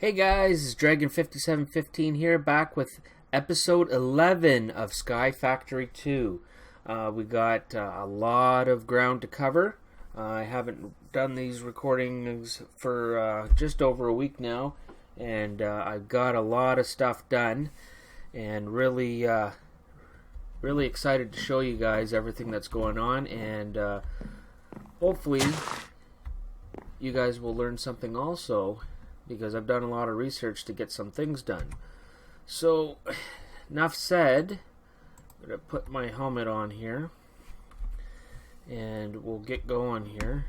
Hey guys, it's Dragon5715 here, back with episode 11 of Sky Factory 2. We got a lot of ground to cover. I haven't done these recordings for just over a week now, and I've got a lot of stuff done, and really excited to show you guys everything that's going on, and hopefully you guys will learn something also, because I've done a lot of research to get some things done. So, enough said. I'm going to put my helmet on here, and we'll get going here.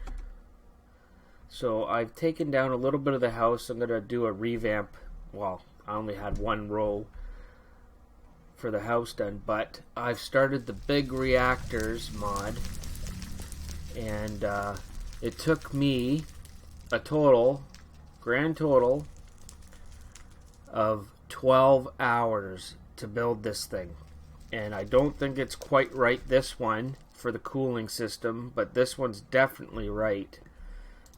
So, I've taken down a little bit of the house. I'm going to do a revamp. Well, I only had one row for the house done, but I've started the big reactors mod, and it took me a grand total of 12 hours to build this thing. And I don't think it's quite right, this one, for the cooling system, but this one's definitely right.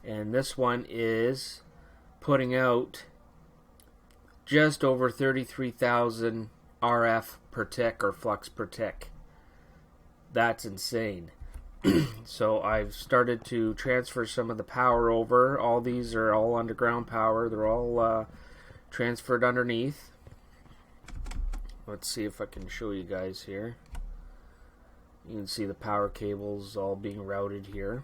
And this one is putting out just over 33,000 RF per tick, or flux per tick. That's insane. So I've started to transfer some of the power over. All these are all underground power. They're all transferred underneath. Let's see if I can show you guys here. You can see the power cables all being routed here.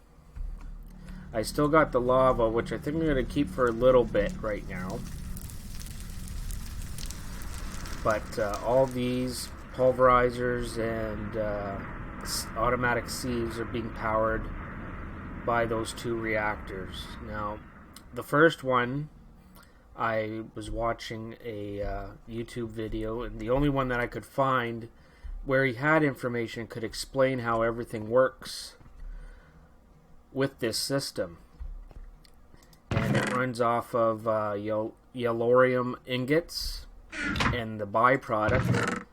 I still got the lava, which I think I'm going to keep for a little bit right now. But all these pulverizers and automatic sieves are being powered by those two reactors. Now, the first one, I was watching a YouTube video, and the only one that I could find where he had information could explain how everything works with this system. And it runs off of yellorium ingots, and the byproduct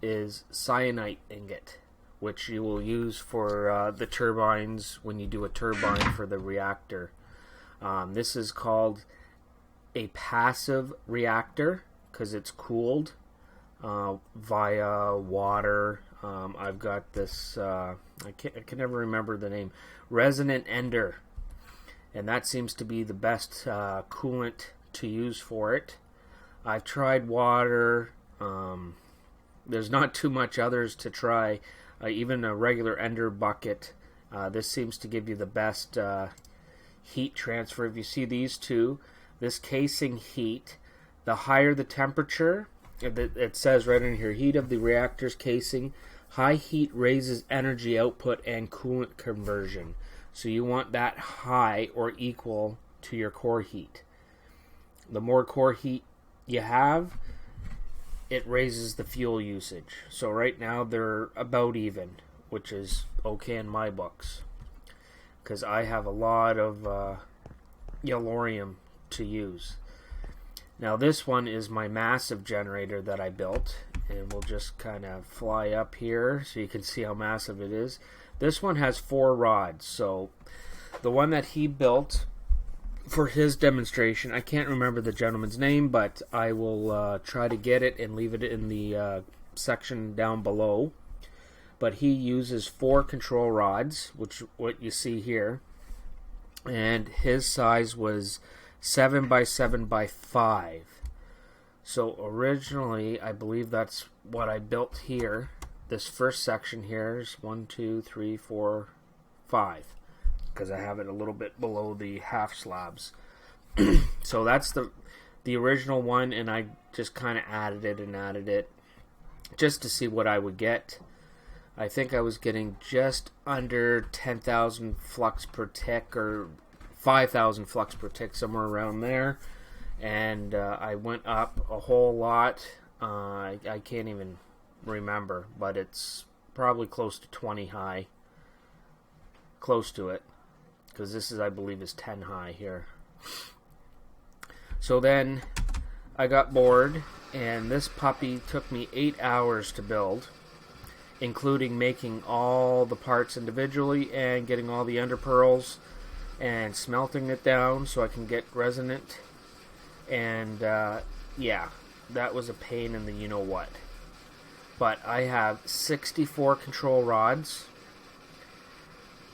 is cyanite ingot, which you will use for the turbines when you do a turbine for the reactor. This is called a passive reactor because it's cooled via water. I've got this, I can never remember the name, resonant ender, and that seems to be the best coolant to use for it. I've tried water. There's not too much others to try. Even a regular ender bucket. This seems to give you the best heat transfer. If you see these two, this casing heat, the higher the temperature, it says right in here, heat of the reactor's casing, high heat raises energy output and coolant conversion. So you want that high or equal to your core heat. The more core heat you have, it raises the fuel usage. So right now they're about even, which is okay in my books, because I have a lot of yellorium to use. Now this one is my massive generator that I built, and we'll just kind of fly up here so you can see how massive it is. This one has 4 rods. So the one that he built for his demonstration, I can't remember the gentleman's name, but I will try to get it and leave it in the section down below. But he uses 4 control rods, which what you see here, and his size was 7 by 7 by 5. So originally, I believe that's what I built here. This first section here is 1, 2, 3, 4, 5. Because I have it a little bit below the half slabs. So that's the original one, and I just kind of added it just to see what I would get. I think I was getting just under 10,000 flux per tick, or 5,000 flux per tick, somewhere around there. And I went up a whole lot. I can't even remember, but it's probably close to 20 high. Close to it. Because this is, I believe, is 10 high here. So then I got bored, and this puppy took me 8 hours to build, including making all the parts individually and getting all the underpearls and smelting it down so I can get resonant And yeah, that was a pain in the you-know-what. But I have 64 control rods,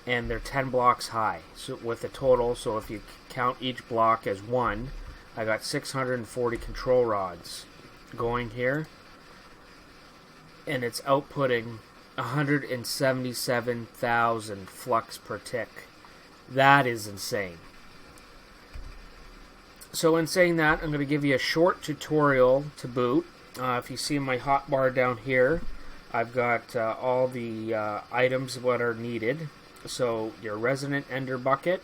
and they're 10 blocks high, so with a total, so if you count each block as one, I got 640 control rods going here, and it's outputting 177,000 flux per tick. That is insane. So in saying that, I'm going to give you a short tutorial to boot. If you see my hotbar down here, I've got all the items what are needed. So your resonant ender bucket,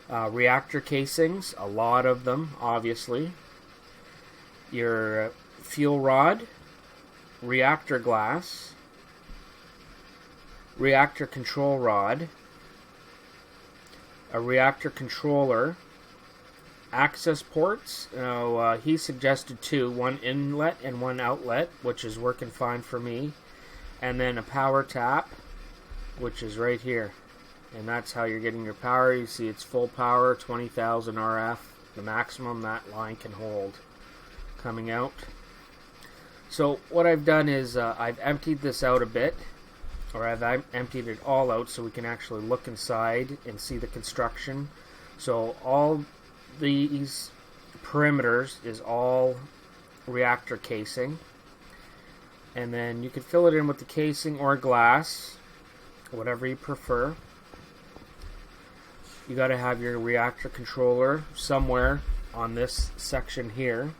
reactor casings, a lot of them, obviously. Your fuel rod, reactor glass, reactor control rod, a reactor controller, access ports. He suggested two, one inlet and one outlet, which is working fine for me, and then a power tap, which is right here, and that's how you're getting your power. You see it's full power, 20,000 RF, the maximum that line can hold coming out. So what I've done is I've emptied this out a bit, or I've emptied it all out so we can actually look inside and see the construction. So all these perimeters is all reactor casing, and then you can fill it in with the casing or glass, whatever you prefer. You got to have your reactor controller somewhere on this section here,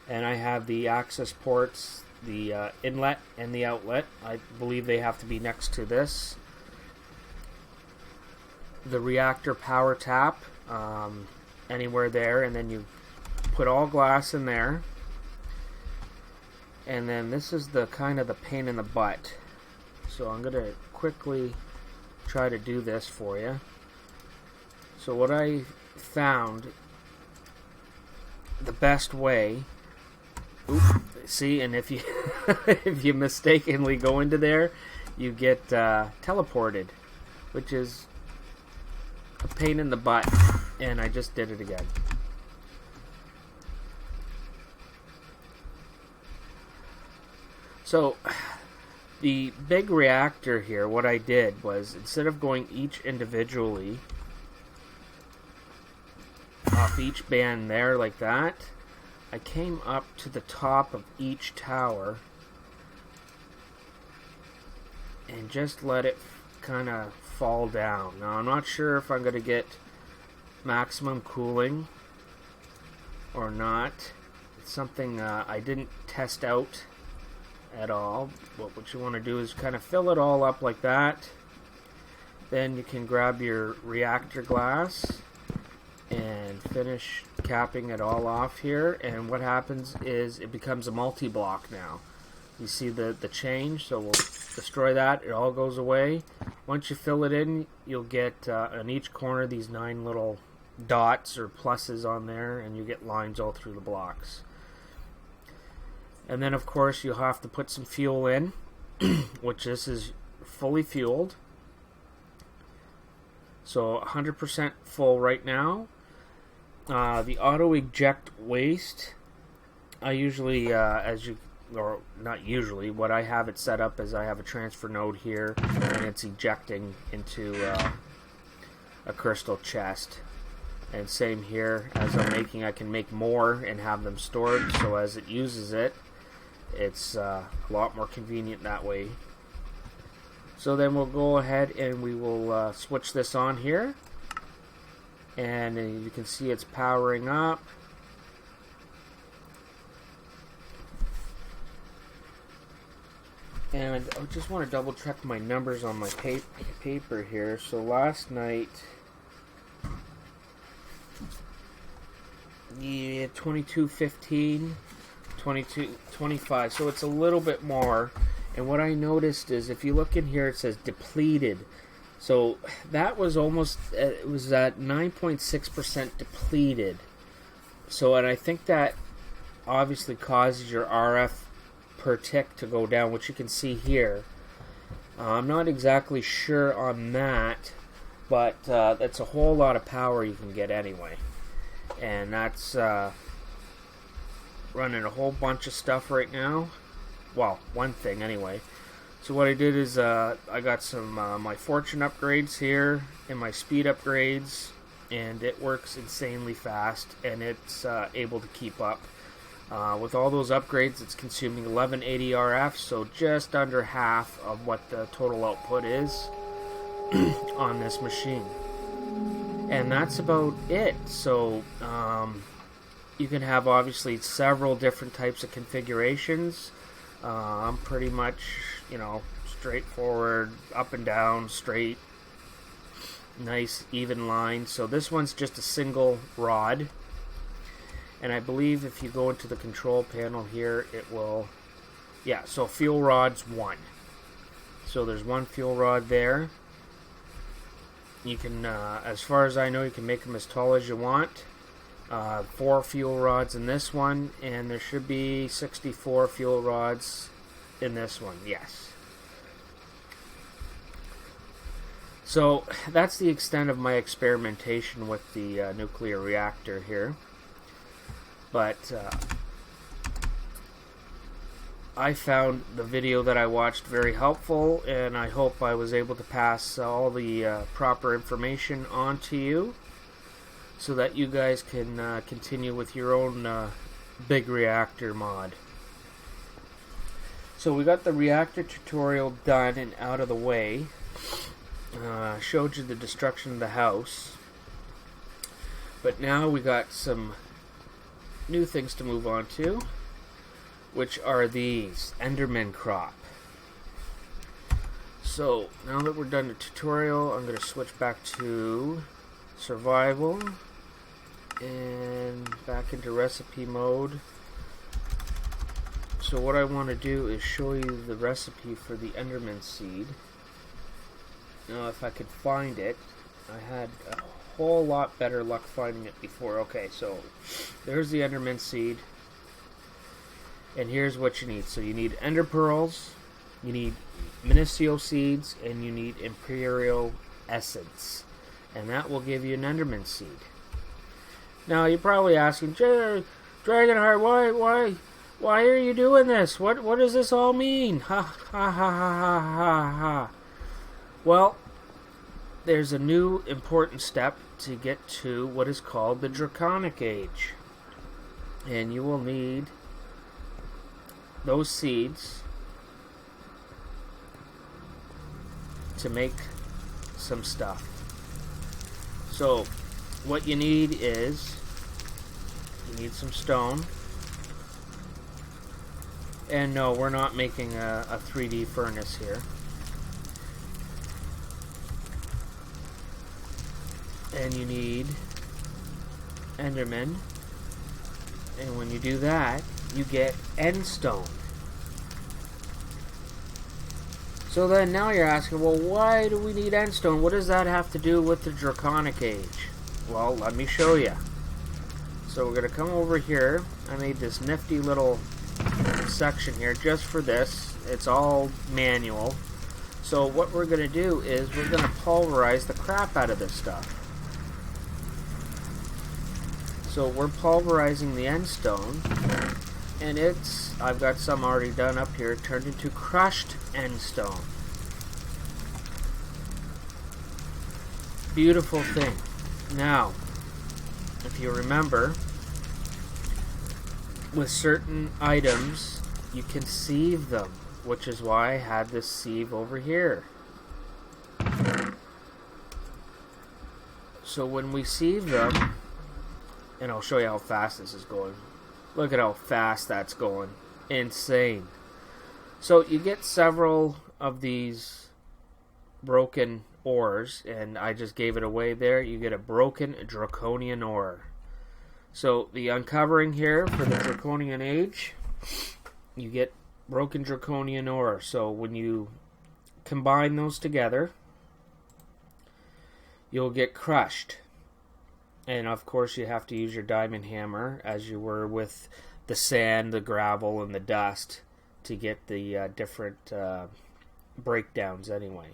and I have the access ports, the inlet and the outlet. I believe they have to be next to this. The reactor power tap, anywhere there, and then you put all glass in there. And then this is the kind of the pain in the butt. So I'm going to quickly try to do this for you. So what I found, the best way, see, and if you if you mistakenly go into there, you get teleported, which is a pain in the butt, and I just did it again. So the big reactor here, what I did was, instead of going each individually off each band there like that, I came up to the top of each tower and just let it kind of fall down. Now I'm not sure if I'm going to get maximum cooling or not. It's something I didn't test out at all, but what you want to do is kind of fill it all up like that. Then you can grab your reactor glass and finish capping it all off here, and what happens is it becomes a multi-block now. You see the change, so we'll destroy that. It all goes away. Once you fill it in, you'll get on each corner these 9 little dots or pluses on there, and you get lines all through the blocks. And then of course you'll have to put some fuel in, which this is fully fueled. So 100% full right now. The auto eject waste, I usually, or not usually, what I have it set up is I have a transfer node here, and it's ejecting into a crystal chest. And same here, as I'm making, I can make more and have them stored, so as it uses it, it's a lot more convenient that way. So then we'll go ahead and we will switch this on here, and you can see it's powering up. And I just want to double check my numbers on my paper here. So last night, yeah, 2215, 2225. So it's a little bit more. And what I noticed is, if you look in here, it says depleted. So that was almost, it was at 9.6% depleted. So, and I think that obviously causes your RF per tick to go down, which you can see here. I'm not exactly sure on that, but that's a whole lot of power you can get anyway. and that's running a whole bunch of stuff right now. Well, one thing anyway. So what I did is I got some my fortune upgrades here and my speed upgrades, and it works insanely fast, and it's able to keep up. With all those upgrades, it's consuming 1180 RF, so just under half of what the total output is on this machine. And that's about it. So you can have obviously several different types of configurations. I'm pretty much, straightforward, up and down, straight, nice even lines. So this one's just a single rod. And I believe if you go into the control panel here, it will, so fuel rod's 1. So there's 1 fuel rod there. You can, as far as I know, you can make them as tall as you want. 4 fuel rods in this one, and there should be 64 fuel rods in this one, yes. So that's the extent of my experimentation with the nuclear reactor here. But I found the video that I watched very helpful, and I hope I was able to pass all the proper information on to you so that you guys can continue with your own big reactor mod. So we got the reactor tutorial done and out of the way. Showed you the destruction of the house. But now we got some new things to move on to, which are these Enderman crop. So now that we're done the tutorial, I'm going to switch back to survival and back into recipe mode. So what I want to do is show you the recipe for the Enderman seed. Now if I could find it, I had a whole lot better luck finding it before. Okay, so there's the Enderman seed, and here's what you need. So you need ender pearls, you need Minicio seeds, and you need Imperial essence, and that will give you an Enderman seed. Now you're probably asking, Dragonheart, why are you doing this? What does this all mean? Ha ha ha ha ha ha ha. Well, there's a new important step to get to what is called the Draconic Age. And you will need those seeds to make some stuff. So, what you need is, you need some stone. And no, we're not making a 3D furnace here. And you need Enderman, and when you do that, you get Endstone. So then now you're asking, well, why do we need Endstone? What does that have to do with the Draconic Age? Well, let me show you. So we're going to come over here. I made this nifty little section here just for this. It's all manual. So what we're going to do is we're going to pulverize the crap out of this stuff. So we're pulverizing the Endstone, and I've got some already done up here, turned into crushed Endstone. Beautiful thing. Now, if you remember, with certain items, you can sieve them, which is why I had this sieve over here. So when we sieve them, and I'll show you how fast this is going. Look at how fast that's going. Insane. So you get several of these broken ores, and I just gave it away there. You get a broken draconian ore. So the uncovering here for the Draconian Age, you get broken draconian ore. So when you combine those together, you'll get crushed. And of course you have to use your diamond hammer, as you were with the sand, the gravel, and the dust, to get the different breakdowns anyway.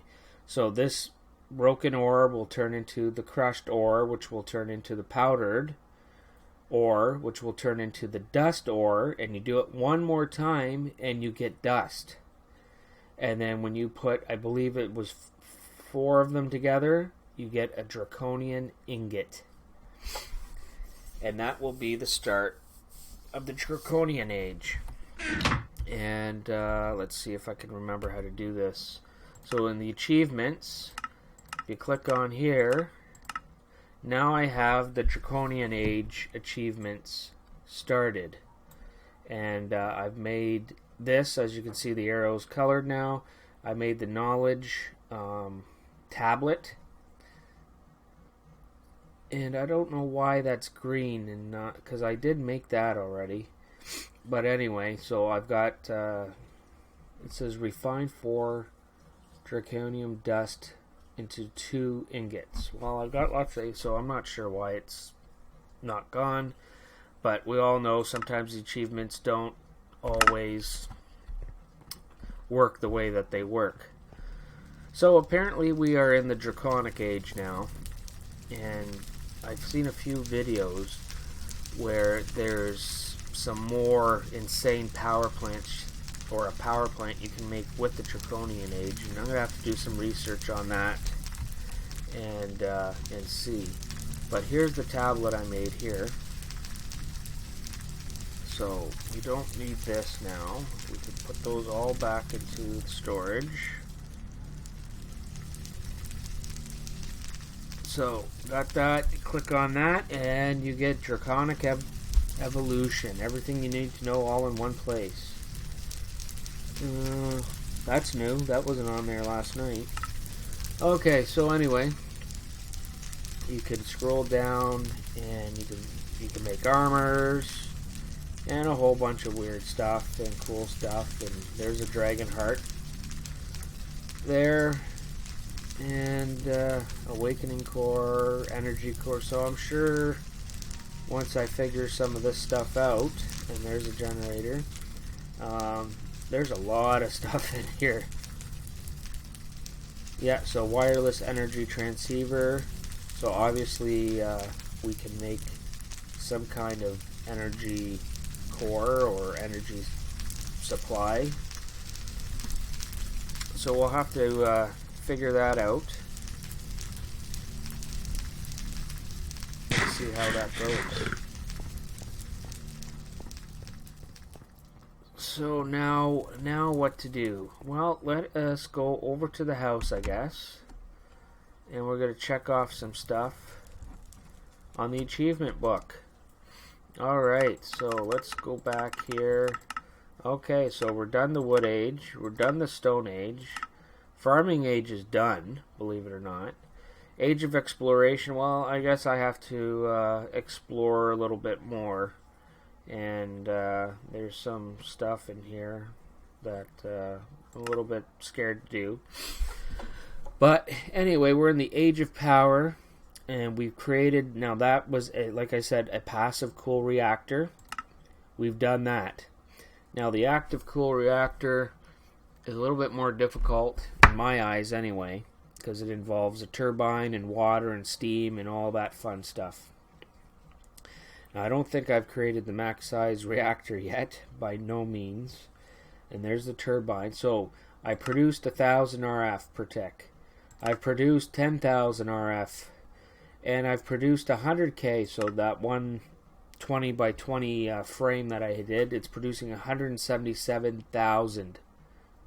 So this broken ore will turn into the crushed ore, which will turn into the powdered ore, which will turn into the dust ore, and you do it one more time and you get dust. And then when you put, I believe it was 4 of them together, you get a draconian ingot. And that will be the start of the draconian age. And let's see if I can remember how to do this. So in the achievements, if you click on here, now I have the draconian age achievements started. And I've made this, as you can see, the arrow's colored now. I made the knowledge tablet. And I don't know why that's green and not, because I did make that already. But anyway, so I've got, it says refined 4 draconium dust into 2 ingots. Well, I've got lots of, so I'm not sure why it's not gone. But we all know sometimes the achievements don't always work the way that they work. So apparently we are in the draconic age now. And I've seen a few videos where there's some more insane power plants, or a power plant you can make with the draconian age, and I'm gonna have to do some research on that and see. But here's the tablet I made here. So we don't need this now. We can put those all back into storage. So, got that, you click on that, and you get Draconic Evolution. Everything you need to know all in one place. That's new. That wasn't on there last night. Okay, so anyway, you can scroll down, and you can make armors, and a whole bunch of weird stuff, and cool stuff, and there's a dragon heart there. And awakening core, energy core. So I'm sure once I figure some of this stuff out, and there's a generator, there's a lot of stuff in here. Yeah, so wireless energy transceiver. So obviously we can make some kind of energy core or energy supply. So we'll have to figure that out. Let's see how that goes. So now what to do? Well, let us go over to the house, I guess, and we're going to check off some stuff on the achievement book. Alright, so let's go back here. Okay, so we're done the wood age, we're done the stone age. Farming age is done, believe it or not. Age of exploration, well, I guess I have to explore a little bit more. And there's some stuff in here that I'm a little bit scared to do. But anyway, we're in the age of power. And we've created, now that was, like I said, a passive cool reactor. We've done that. Now the active cool reactor is a little bit more difficult, in my eyes anyway, because it involves a turbine and water and steam and all that fun stuff. Now I don't think I've created the max size reactor yet, by no means. And there's the turbine. So I produced 1,000 RF per tick. I've produced 10,000 RF. And I've produced 100K, so that one 20 by 20 frame that I did, it's producing 177,000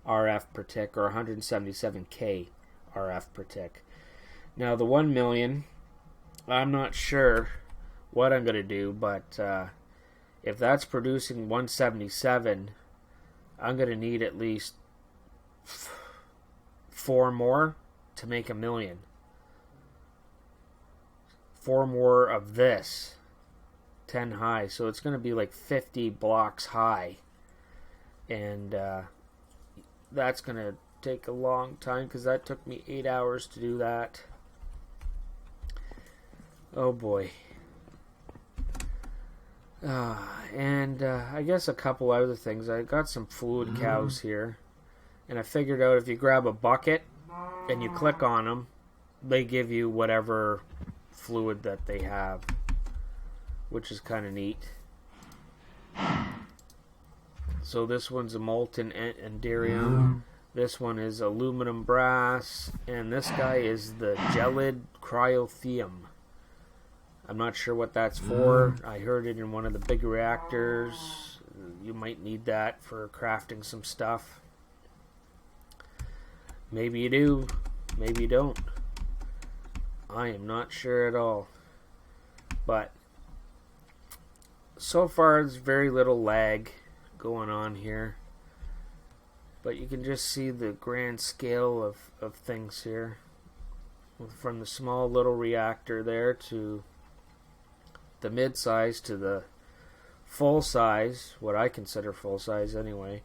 RF per tick, or 177K RF per tick. Now the 1 million, I'm not sure what I'm going to do, but if that's producing 177, I'm going to need at least 4 more to make 1 million. 4 more of this, 10 high, so it's going to be like 50 blocks high, and that's going to take a long time, because that took me 8 hours to do that. Oh boy. And I guess a couple other things. I got some fluid cows here, and I figured out if you grab a bucket and you click on them, they give you whatever fluid that they have, which is kind of neat. So this one's a molten enderium. This one is aluminum brass, and this guy is the gelid cryotheum. I'm not sure what that's for. I heard it in one of the big reactors. You might need that for crafting some stuff. Maybe you do, maybe you don't. I am not sure at all. But so far there's very little lag going on here. But you can just see the grand scale of things here. From the small little reactor there to the mid-size to the full size, what I consider full size anyway.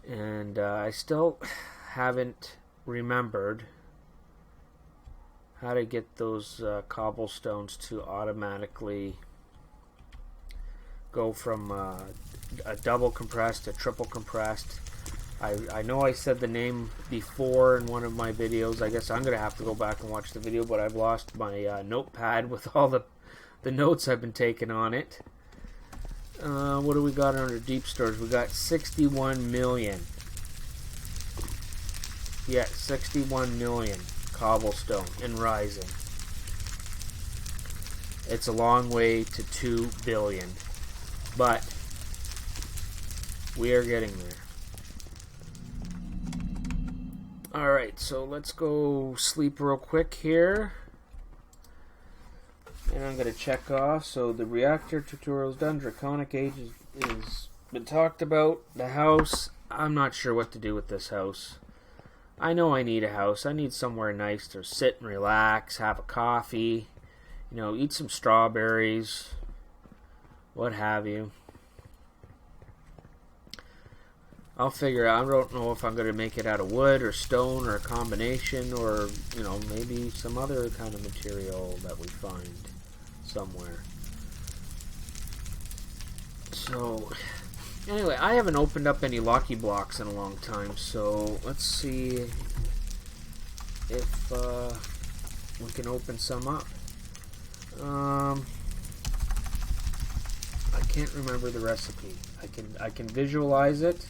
And I still haven't remembered how to get those cobblestones to automatically go from a double compressed to triple compressed. I know I said the name before in one of my videos. I guess I'm going to have to go back and watch the video, but I've lost my notepad with all the notes I've been taking on it. What do we got under deep storage? We got 61 million. Yeah, 61 million cobblestone and rising. It's a long way to 2 billion. But we are getting there. Alright, so let's go sleep real quick here. And I'm going to check off. So the reactor tutorial is done. Draconic Age is been talked about. The house, I'm not sure what to do with this house. I know I need a house. I need somewhere nice to sit and relax, have a coffee, you know, eat some strawberries, what have you. I'll figure out. I don't know if I'm going to make it out of wood or stone or a combination, or, you know, maybe some other kind of material that we find somewhere. So, anyway, I haven't opened up any Lucky Blocks in a long time, so let's see if we can open some up. I can't remember the recipe. I can visualize it.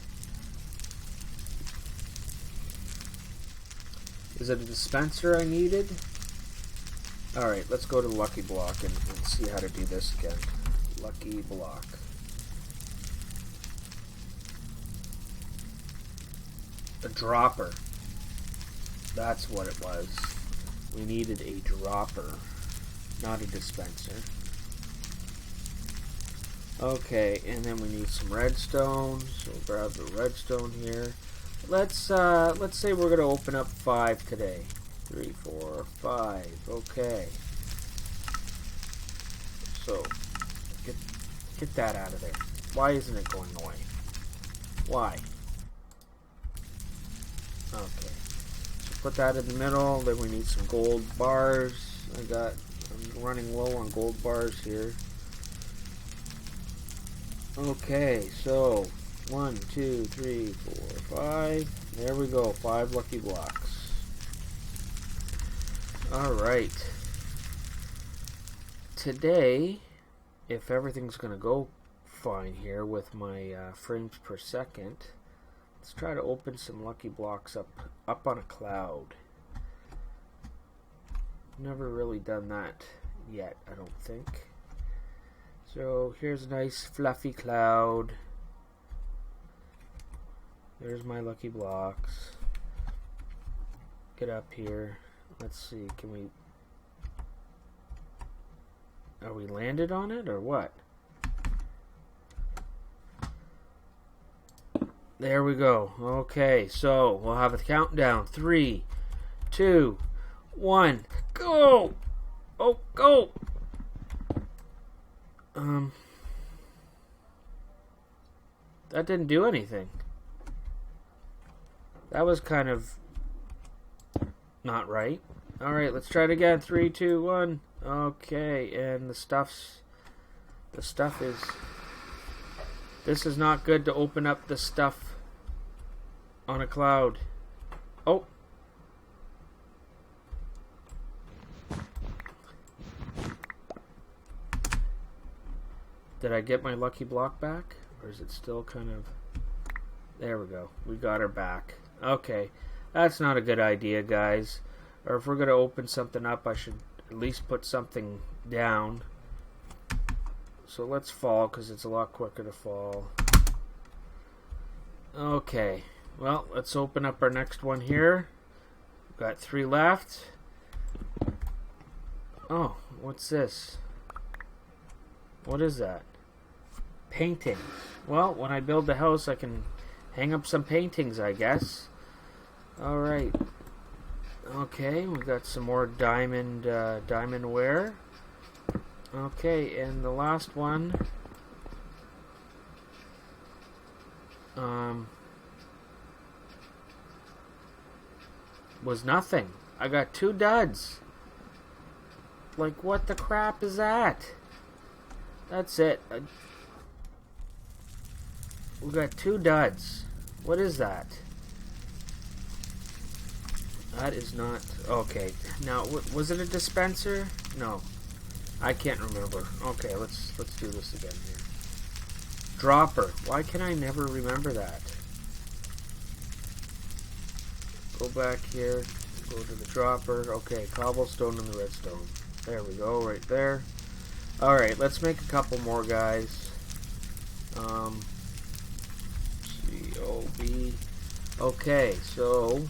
Is it a dispenser I needed? Alright, let's go to Lucky Block and see how to do this again. Lucky Block. A dropper. That's what it was. We needed a dropper, not a dispenser. Okay, and then we need some redstone. So we'll grab the redstone here. Let's say we're gonna open up 5 today. 3, 4, 5. Okay. So get that out of there. Why isn't it going away? Why? Okay. So put that in the middle. Then we need some gold bars. I'm running low on gold bars here. Okay, so 1, 2, 3, 4, 5. There we go. 5 Lucky Blocks. Alright. Today, if everything's going to go fine here with my frames per second, let's try to open some Lucky Blocks up on a cloud. Never really done that yet, I don't think. So here's a nice fluffy cloud. There's my Lucky Blocks. Get up here. Let's see, are we landed on it or what? There we go. Okay, so we'll have a countdown. 3, 2, 1, go! Oh, go! That didn't do anything. That was kind of not right. Alright, let's try it again. 3, 2, 1. Okay, and the stuff is... This is not good to open up the stuff on a cloud. Oh! Did I get my lucky block back? Or is it still kind of... There we go. We got her back. Okay. That's not a good idea, guys. Or if we're going to open something up, I should at least put something down. So let's fall, because it's a lot quicker to fall. Okay. Well, let's open up our next one here. We've got 3 left. Oh, what's this? What is that? Painting. Well, when I build the house, I can hang up some paintings, I guess. Alright. Okay, we got some more diamond ware. Okay, and the last one was nothing. I got 2 duds. Like, what the crap is that? That's it. We got 2 duds. What is that? That is not... Okay. Now, was it a dispenser? No. I can't remember. Okay, let's do this again here. Dropper. Why can I never remember that? Go back here. Go to the dropper. Okay, cobblestone and the redstone. There we go, right there. Alright, let's make a couple more, guys. C-O-B. Okay, so...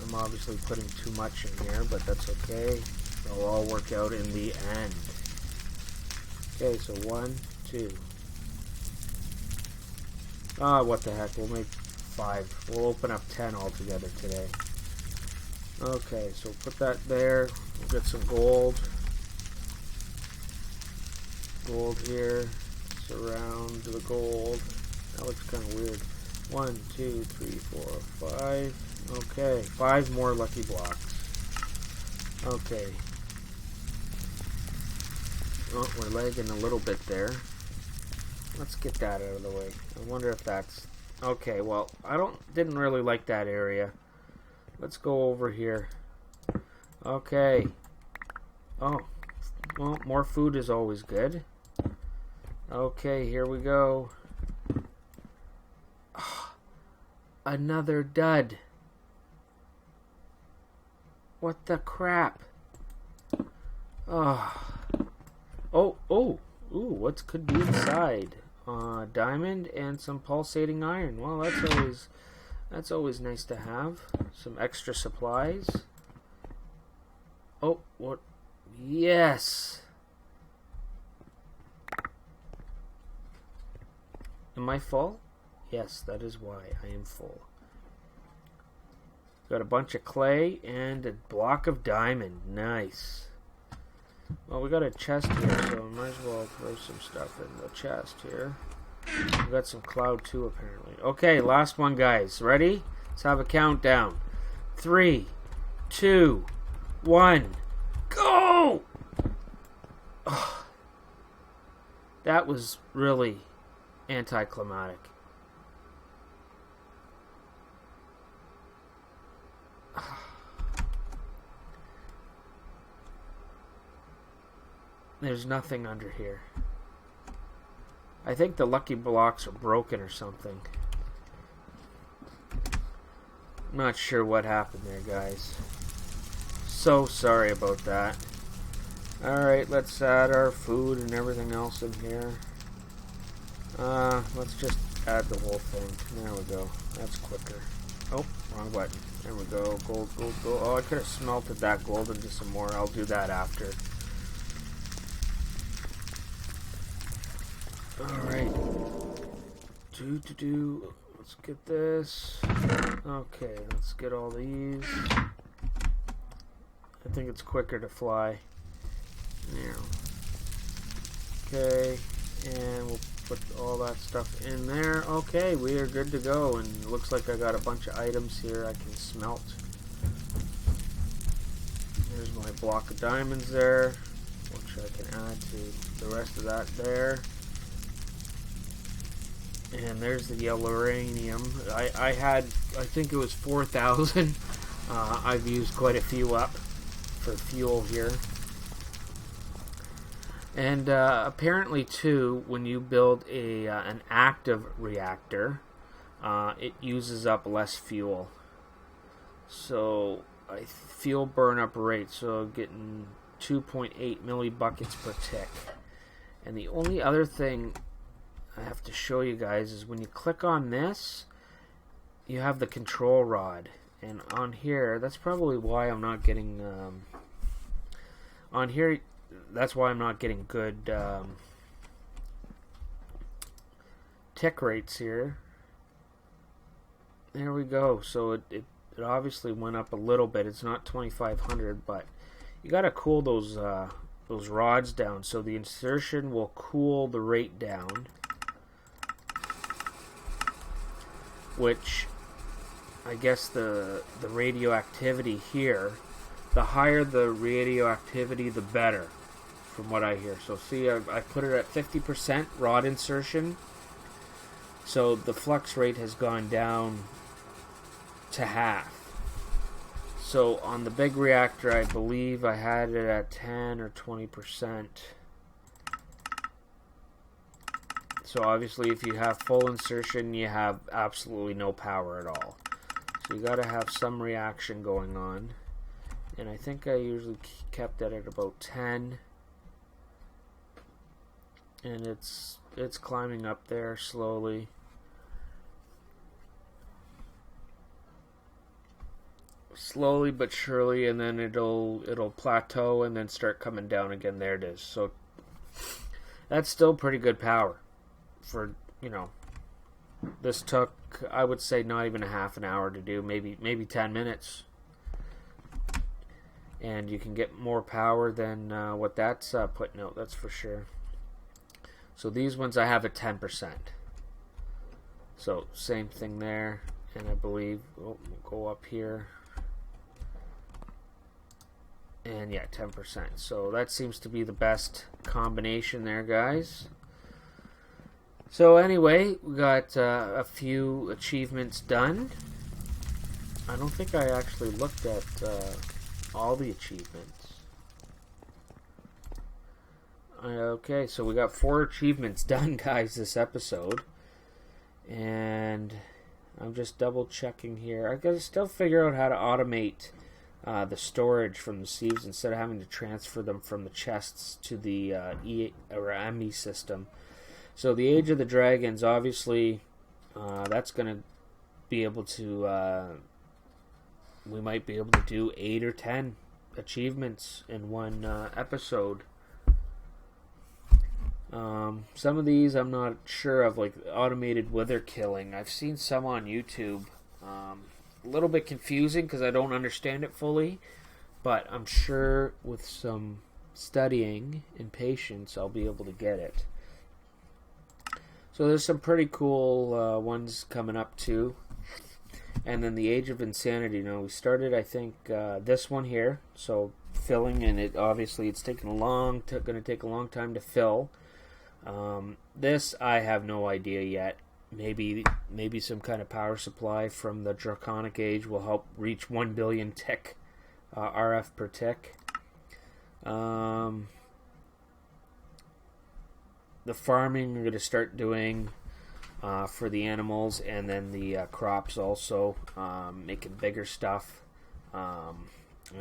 I'm obviously putting too much in here, but that's okay. It'll all work out in the end. Okay, so 1, 2. What the heck, we'll make 5. We'll open up 10 altogether today. Okay, so put that there. We'll get some gold. Gold here. Surround the gold. That looks kind of weird. 1, 2, 3, 4, 5. Okay, 5 more lucky blocks. Okay. Oh, we're lagging a little bit there. Let's get that out of the way. I wonder if that's... Okay, well, didn't really like that area. Let's go over here. Okay. Oh. Well, more food is always good. Okay, here we go. Oh, another dud. What the crap? Oh. Oh, ooh, what could be inside? Diamond and some pulsating iron. Well, that's always nice to have. Some extra supplies. Oh, what? Yes. Am I full? Yes, that is why I am full. Got a bunch of clay and a block of diamond. Nice. Well, we got a chest here, so I might as well throw some stuff in the chest here. We got some cloud too, apparently. Okay, last one, guys. Ready? Let's have a countdown. 3, 2, 1, go! Oh, that was really anticlimactic. There's nothing under here. I think the lucky blocks are broken or something. I'm not sure what happened there, guys. So sorry about that. Alright, let's add our food and everything else in here. Let's just add the whole thing. There we go. That's quicker. Oh, wrong button. There we go. Gold, gold, gold. Oh, I could have smelted that gold into some more. I'll do that after. Alright. Let's get this. Okay, let's get all these. I think it's quicker to fly. There. Okay, and we'll put all that stuff in there. Okay, we are good to go, and it looks like I got a bunch of items here I can smelt. There's my block of diamonds there, which I can add to the rest of that there. And there's the yellow uranium. I think it was 4,000. I've used quite a few up for fuel here. And apparently, too, when you build an active reactor, it uses up less fuel. So, fuel burn-up rate, so getting 2.8 millibuckets per tick. And the only other thing I have to show you guys is when you click on this, you have the control rod. And on here, that's probably why I'm not getting... on here, that's why I'm not getting good tick rates here. There we go. So it obviously went up a little bit. It's not 2,500, but you got to cool those rods down. So the insertion will cool the rate down, which I guess the radioactivity here, the higher the radioactivity, the better, from what I hear. So see, I put it at 50% rod insertion. So the flux rate has gone down to half. So on the big reactor, I believe I had it at 10 or 20%. So obviously if you have full insertion, you have absolutely no power at all. So you got to have some reaction going on. And I think I usually kept it at about 10. And it's climbing up there slowly. Slowly but surely, and then it'll plateau and then start coming down again. There it is. So that's still pretty good power for, you know, this took, I would say, not even a half an hour to do, maybe 10 minutes. And you can get more power than what that's putting out, that's for sure. So these ones I have at 10%. So same thing there, and I believe we'll go up here. And yeah, 10%. So that seems to be the best combination there, guys. So anyway, we got a few achievements done. I don't think I actually looked at all the achievements. Okay, so we got 4 achievements done, guys, this episode. And I'm just double checking here. I gotta still figure out how to automate the storage from the sieves instead of having to transfer them from the chests to the E or ME system. So the Age of the Dragons, obviously, that's going to be able to, we might be able to do 8 or 10 achievements in one episode. Some of these I'm not sure of, like automated wither killing. I've seen some on YouTube. A little bit confusing because I don't understand it fully, but I'm sure with some studying and patience I'll be able to get it. So there's some pretty cool ones coming up too. And then the Age of Insanity. Now we started, I think, this one here. So filling, and it obviously it's taking going to take a long time to fill. This I have no idea yet. Maybe some kind of power supply from the Draconic Age will help reach 1 billion tick, RF per tick. The farming we're going to start doing for the animals, and then the crops also, making bigger stuff,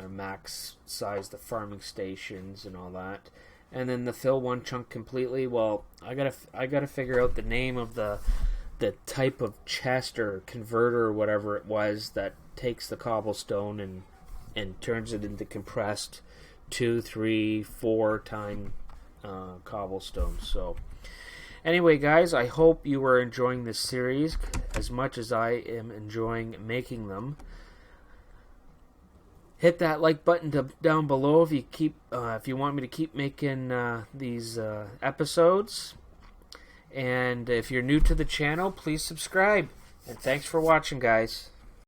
max size the farming stations and all that. And then the fill one chunk completely. Well, I gotta figure out the name of the type of chest or converter or whatever it was that takes the cobblestone and turns it into compressed 2, 3, 4 time cobblestone. So anyway, guys, I hope you are enjoying this series as much as I am enjoying making them. Hit that like button down below if you want me to keep making these episodes. And if you're new to the channel, please subscribe. And thanks for watching, guys.